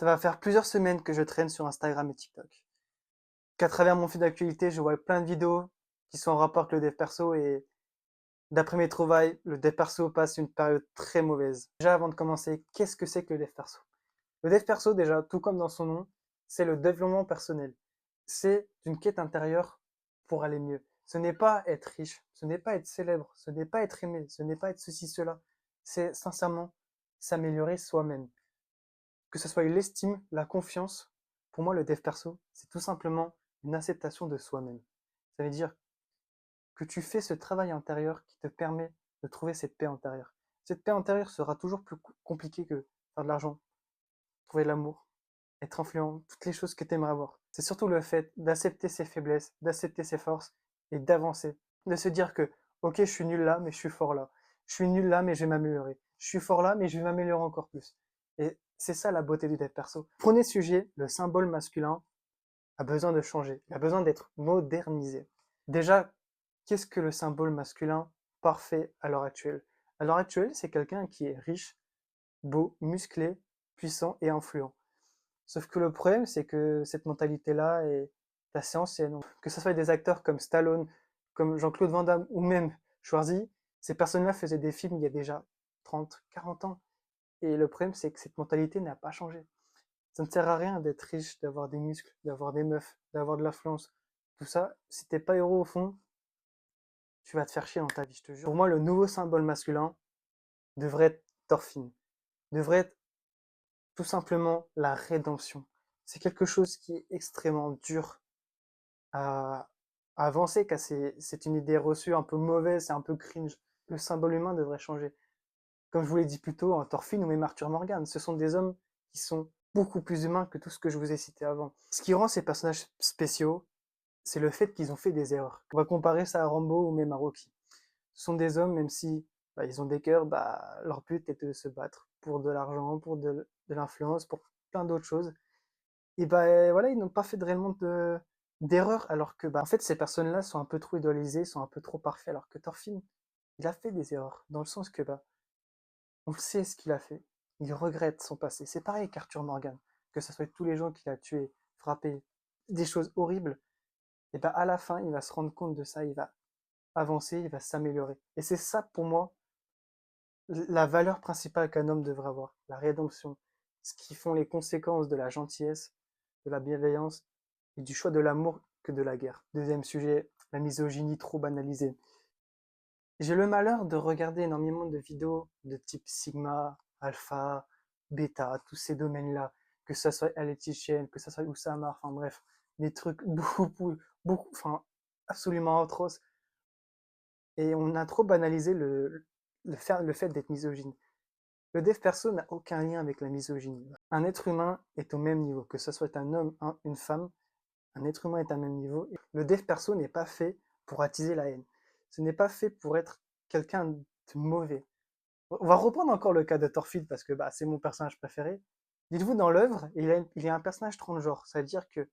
Ça va faire plusieurs semaines que je traîne sur Instagram et TikTok. Qu'à travers mon fil d'actualité, je vois plein de vidéos qui sont en rapport avec le dev perso et d'après mes trouvailles, le dev perso passe une période très mauvaise. Déjà, avant de commencer, qu'est-ce que c'est que le dev perso? Le dev perso, déjà, tout comme dans son nom, c'est le développement personnel. C'est une quête intérieure pour aller mieux. Ce n'est pas être riche, ce n'est pas être célèbre, ce n'est pas être aimé, ce n'est pas être ceci, cela. C'est sincèrement s'améliorer soi-même. Que ce soit l'estime, la confiance, pour moi, le dev perso, c'est tout simplement une acceptation de soi-même. Ça veut dire que tu fais ce travail intérieur qui te permet de trouver cette paix intérieure. Cette paix intérieure sera toujours plus compliquée que faire de l'argent, trouver de l'amour, être influent, toutes les choses que tu aimerais avoir. C'est surtout le fait d'accepter ses faiblesses, d'accepter ses forces et d'avancer. De se dire que, ok, je suis nul là, mais je suis fort là. Je suis nul là, mais je vais m'améliorer. Je suis fort là, mais je vais m'améliorer encore plus. Et c'est ça la beauté du dev perso. Premier sujet, le symbole masculin a besoin de changer. Il a besoin d'être modernisé. Déjà, qu'est-ce que le symbole masculin parfait à l'heure actuelle? À l'heure actuelle, c'est quelqu'un qui est riche, beau, musclé, puissant et influent. Sauf que le problème, c'est que cette mentalité-là est assez ancienne. Que ce soit des acteurs comme Stallone, comme Jean-Claude Van Damme ou même Schwarzy, ces personnes-là faisaient des films il y a déjà 30, 40 ans. Et le problème, c'est que cette mentalité n'a pas changé. Ça ne sert à rien d'être riche, d'avoir des muscles, d'avoir des meufs, d'avoir de l'influence. Tout ça, si t'es pas heureux au fond, tu vas te faire chier dans ta vie, je te jure. Pour moi, le nouveau symbole masculin devrait être Thorfinn. Devrait être tout simplement la rédemption. C'est quelque chose qui est extrêmement dur à avancer, car c'est une idée reçue un peu mauvaise, c'est un peu cringe. Le symbole humain devrait changer. Comme je vous l'ai dit plus tôt, Thorfinn ou même Arthur Morgan, ce sont des hommes qui sont beaucoup plus humains que tout ce que je vous ai cité avant. Ce qui rend ces personnages spéciaux, c'est le fait qu'ils ont fait des erreurs. On va comparer ça à Rambo ou même à Rocky. Ce sont des hommes, même si ils ont des cœurs, leur but est de se battre pour de l'argent, pour de l'influence, pour plein d'autres choses. Et voilà, ils n'ont pas fait réellement d'erreur, alors que en fait ces personnes-là sont un peu trop idéalisées, sont un peu trop parfaits, alors que Thorfinn, il a fait des erreurs, dans le sens que on sait ce qu'il a fait, il regrette son passé. C'est pareil qu'Arthur Morgan, que ce soit tous les gens qu'il a tués, frappés, des choses horribles, et à la fin il va se rendre compte de ça, il va avancer, il va s'améliorer. Et c'est ça pour moi la valeur principale qu'un homme devrait avoir, la rédemption, ce qui font les conséquences de la gentillesse, de la bienveillance et du choix de l'amour que de la guerre. Deuxième sujet, la misogynie trop banalisée. J'ai le malheur de regarder énormément de vidéos de type Sigma, Alpha, Beta, tous ces domaines-là, que ça soit Alex Chen, que ça soit Oussama, enfin bref, des trucs beaucoup, enfin absolument atroces. Et on a trop banalisé le fait d'être misogyne. Le dev perso n'a aucun lien avec la misogynie. Un être humain est au même niveau, que ce soit un homme, une femme, un être humain est à même niveau. Le dev perso n'est pas fait pour attiser la haine. Ce n'est pas fait pour être quelqu'un de mauvais. On va reprendre encore le cas de Thorfinn parce que c'est mon personnage préféré. Dites-vous, dans l'œuvre, il est un personnage transgenre. Ça veut dire que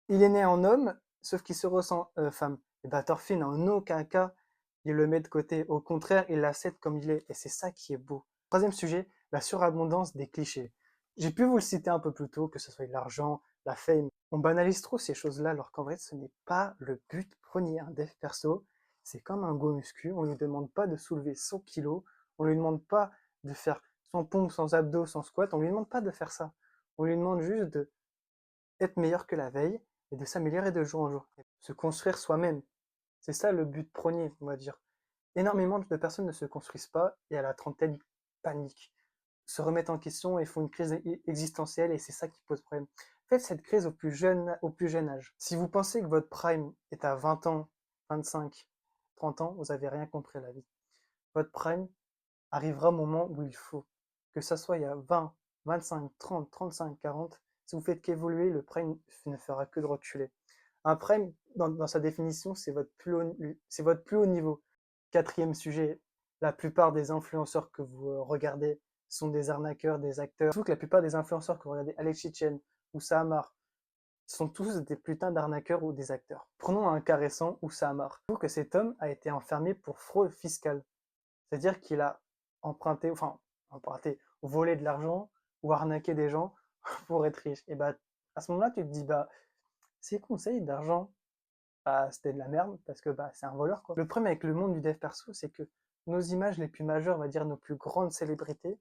il est né en homme, sauf qu'il se ressent femme. Et Thorfinn, en aucun cas, il le met de côté. Au contraire, il l'accepte comme il est. Et c'est ça qui est beau. Troisième sujet, la surabondance des clichés. J'ai pu vous le citer un peu plus tôt, que ce soit l'argent, la fame. On banalise trop ces choses-là, alors qu'en vrai, ce n'est pas le but premier. Un dev perso, c'est comme un go muscu. On lui demande pas de soulever 100 kilos. On lui demande pas de faire sans pompe, sans abdos, sans squat. On lui demande pas de faire ça. On lui demande juste de être meilleur que la veille et de s'améliorer de jour en jour. Se construire soi-même. C'est ça le but premier, on va dire. Énormément de personnes ne se construisent pas et à la trentaine, ils paniquent, se remettent en question et font une crise existentielle et c'est ça qui pose problème. Faites cette crise au plus jeune âge. Si vous pensez que votre prime est à 20 ans, 25, 30 ans, vous n'avez rien compris à la vie. Votre prime arrivera au moment où il faut. Que ça soit il y a 20, 25, 30, 35, 40, si vous faites qu'évoluer, le prime ne fera que de reculer. Un prime, dans sa définition, c'est votre plus haut niveau. Quatrième sujet, la plupart des influenceurs que vous regardez sont des arnaqueurs, des acteurs. Surtout que la plupart des influenceurs que vous regardez, Alex Chen ou Sahamar, sont tous des putains d'arnaqueurs ou des acteurs. Prenons un cas récent, Oussama. Je trouve que cet homme a été enfermé pour fraude fiscale. C'est-à-dire qu'il a emprunté, volé de l'argent ou arnaqué des gens pour être riche. Et bah, à ce moment-là, tu te dis, bah, ces conseils d'argent, bah, c'était de la merde parce que bah, c'est un voleur, quoi. Le problème avec le monde du dev perso, c'est que nos images les plus majeures, on va dire nos plus grandes célébrités,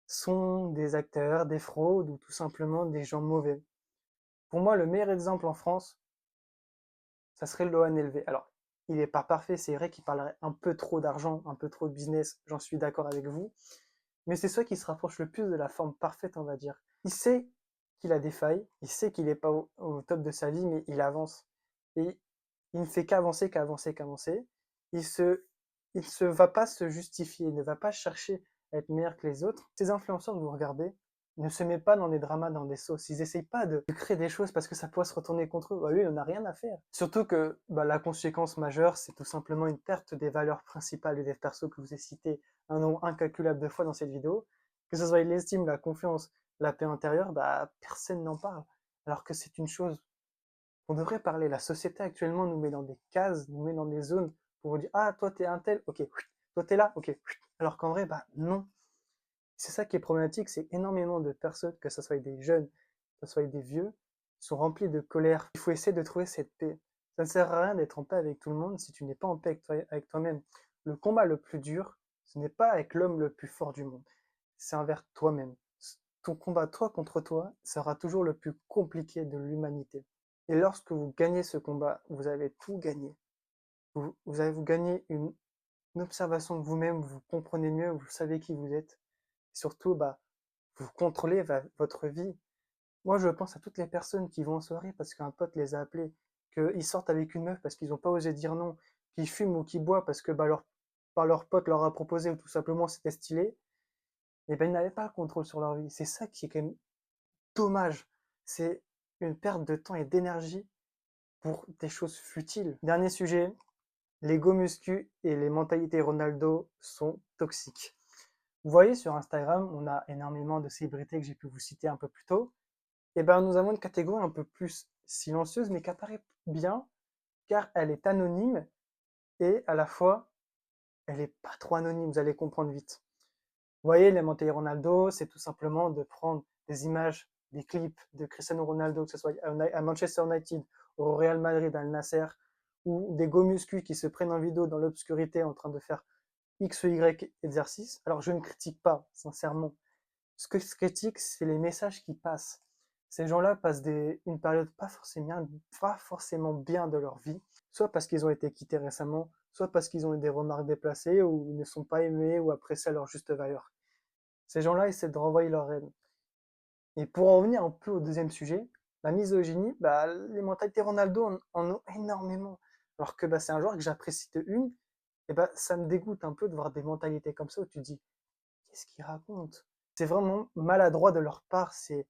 sont des acteurs, des fraudes ou tout simplement des gens mauvais. Pour moi, le meilleur exemple en France, ça serait Lohan Elvé. Alors, il n'est pas parfait, c'est vrai qu'il parlerait un peu trop d'argent, un peu trop de business, j'en suis d'accord avec vous, mais c'est ça qui se rapproche le plus de la forme parfaite, on va dire. Il sait qu'il a des failles, il sait qu'il n'est pas au top de sa vie, mais il avance. Et il ne fait qu'avancer, qu'avancer, qu'avancer. Il se, il se va pas se justifier, il ne va pas chercher à être meilleur que les autres. Ces influenceurs que vous regardez ne se mettent pas dans des dramas, dans des sauces. Ils essayent pas de créer des choses parce que ça pourrait se retourner contre eux. Bah, lui, il n'en a rien à faire. Surtout que bah, la conséquence majeure, c'est tout simplement une perte des valeurs principales du dev perso que je vous ai cité un nombre incalculable de fois dans cette vidéo. Que ce soit l'estime, la confiance, la paix intérieure, bah, personne n'en parle. Alors que c'est une chose qu'on devrait parler. La société actuellement nous met dans des cases, nous met dans des zones pour vous dire ah toi t'es un tel, ok, toi t'es là, ok. Alors qu'en vrai bah non. C'est ça qui est problématique, c'est énormément de personnes, que ce soit des jeunes, que ce soit des vieux, sont remplis de colère. Il faut essayer de trouver cette paix. Ça ne sert à rien d'être en paix avec tout le monde si tu n'es pas en paix avec toi-même. Le combat le plus dur, ce n'est pas avec l'homme le plus fort du monde, c'est envers toi-même. Ton combat toi contre toi sera toujours le plus compliqué de l'humanité. Et lorsque vous gagnez ce combat, vous avez tout gagné. Vous gagnez une observation de vous-même, vous comprenez mieux, vous savez qui vous êtes. Et surtout, bah, vous contrôlez votre vie. Moi, je pense à toutes les personnes qui vont en soirée parce qu'un pote les a appelés, qu'ils sortent avec une meuf parce qu'ils n'ont pas osé dire non, qu'ils fument ou qu'ils boivent parce que bah, leur pote leur a proposé ou tout simplement c'était stylé, et ben ils n'avaient pas le contrôle sur leur vie. C'est ça qui est quand même dommage. C'est une perte de temps et d'énergie pour des choses futiles. Dernier sujet, l'ego muscu et les mentalités Ronaldo sont toxiques. Vous voyez sur Instagram, on a énormément de célébrités que j'ai pu vous citer un peu plus tôt. Et ben nous avons une catégorie un peu plus silencieuse, mais qui apparaît bien, car elle est anonyme et à la fois, elle est pas trop anonyme, vous allez comprendre vite. Vous voyez, les mentalités Ronaldo, c'est tout simplement de prendre des images, des clips de Cristiano Ronaldo, que ce soit à Manchester United, au Real Madrid, à Al Nasser, ou des go muscu qui se prennent en vidéo dans l'obscurité en train de faire X ou Y exercice. Alors je ne critique pas, sincèrement. Ce que je critique, c'est les messages qui passent. Ces gens-là passent une période pas forcément bien de leur vie, soit parce qu'ils ont été quittés récemment, soit parce qu'ils ont eu des remarques déplacées ou ils ne sont pas aimés ou appréciés à leur juste valeur. Ces gens-là essaient de renvoyer leur haine. Et pour en revenir un peu au deuxième sujet, la misogynie, bah, les mentalités Ronaldo en ont énormément. Alors que bah, c'est un joueur que j'apprécie de une, et bah, ça me dégoûte un peu de voir des mentalités comme ça où tu te dis, qu'est-ce qu'ils racontent? C'est vraiment maladroit de leur part, c'est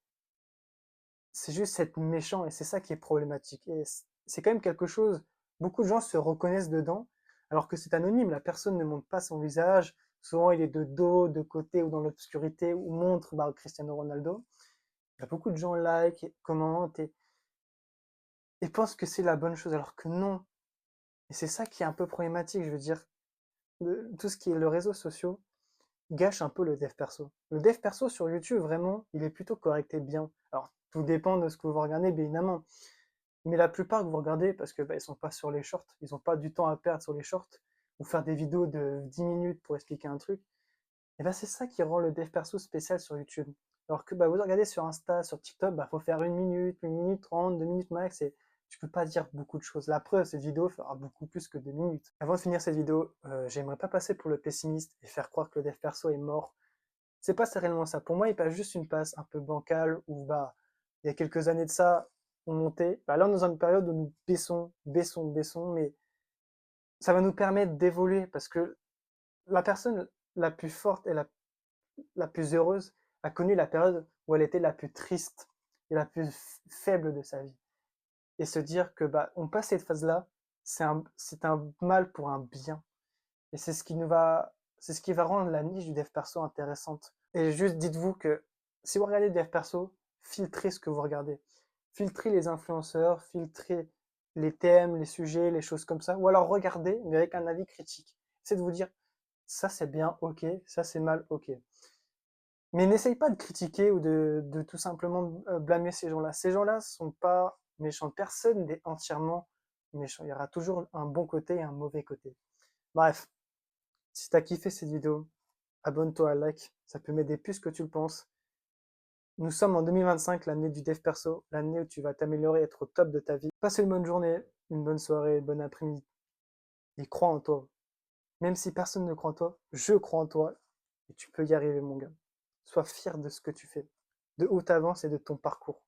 juste être méchant et c'est ça qui est problématique. Et c'est quand même quelque chose, beaucoup de gens se reconnaissent dedans, alors que c'est anonyme, la personne ne montre pas son visage, souvent il est de dos, de côté ou dans l'obscurité, ou montre bah, Cristiano Ronaldo. Il y a beaucoup de gens like, commentent et pensent que c'est la bonne chose, alors que non. Et c'est ça qui est un peu problématique, je veux dire. Tout ce qui est le réseau social gâche un peu le dev perso. Le dev perso sur YouTube, vraiment, il est plutôt correct et bien. Alors, tout dépend de ce que vous regardez, bien évidemment. Mais la plupart que vous regardez, parce que bah, ils sont pas sur les shorts, ils n'ont pas du temps à perdre sur les shorts, ou faire des vidéos de 10 minutes pour expliquer un truc, et ben c'est ça qui rend le dev perso spécial sur YouTube. Alors que bah, vous regardez sur Insta, sur TikTok, bah, faut faire 1 minute 30, 2 minutes max, et tu peux pas dire beaucoup de choses. La preuve, cette vidéo fera beaucoup plus que 2 minutes. Avant de finir cette vidéo, j'aimerais pas passer pour le pessimiste et faire croire que le dev perso est mort. C'est pas réellement ça. Pour moi, il passe juste une passe un peu bancale où bah, il y a quelques années de ça, on montait. Bah, là, on est dans une période où nous baissons, mais ça va nous permettre d'évoluer parce que la personne la plus forte et la plus heureuse a connu la période où elle était la plus triste et la plus faible de sa vie. Et se dire que bah, on passe cette phase-là, c'est un mal pour un bien. Et c'est ce qui va rendre la niche du dev perso intéressante. Et juste dites-vous que si vous regardez du dev perso, filtrez ce que vous regardez. Filtrez les influenceurs, filtrez les thèmes, les sujets, les choses comme ça. Ou alors regardez, mais avec un avis critique. C'est de vous dire, ça c'est bien, ok, ça c'est mal, ok. Mais n'essaye pas de critiquer ou de tout simplement blâmer ces gens-là. Ces gens-là sont pas méchants. Personne n'est entièrement méchant. Il y aura toujours un bon côté et un mauvais côté. Bref, si t'as kiffé cette vidéo, abonne-toi, like, ça peut m'aider plus que tu le penses. Nous sommes en 2025, l'année du dev perso, l'année où tu vas t'améliorer, être au top de ta vie. Passe une bonne journée, une bonne soirée, une bonne après-midi. Et crois en toi. Même si personne ne croit en toi, je crois en toi et tu peux y arriver, mon gars. Sois fier de ce que tu fais, de où tu avances et de ton parcours.